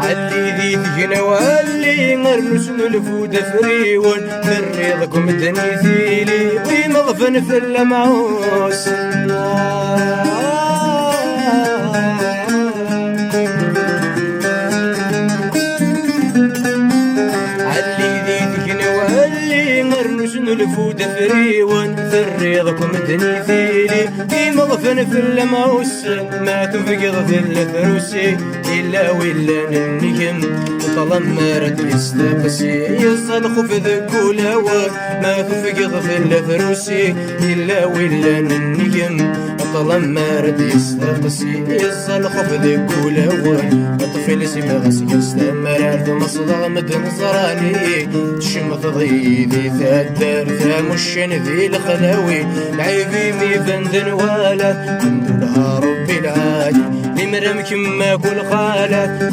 علي ذي ثجنا واللي نرنس نلفود فريون نريضكم دنيثيلي ويمضفن في اللمعوس الفود فريون فريضكم دنيثيلي في مضفن في الموس ما تفقض في الفروسي إلا ولا ننيم طالما مرد يستقسي يصلخ في ذكولاوات ما تفقض في الفروسي إلا ولا ننيم طالما مرد يستقسي يصلخ في ذكولاوات الطفل سيما غسي يستمر عرض مصدر مدن زراني تشمت ضيذي ثدر ثامشن ذي الخلاوي العيبي ميفندن ولا الحمد لله رب العالمين لمرم كما كل خالات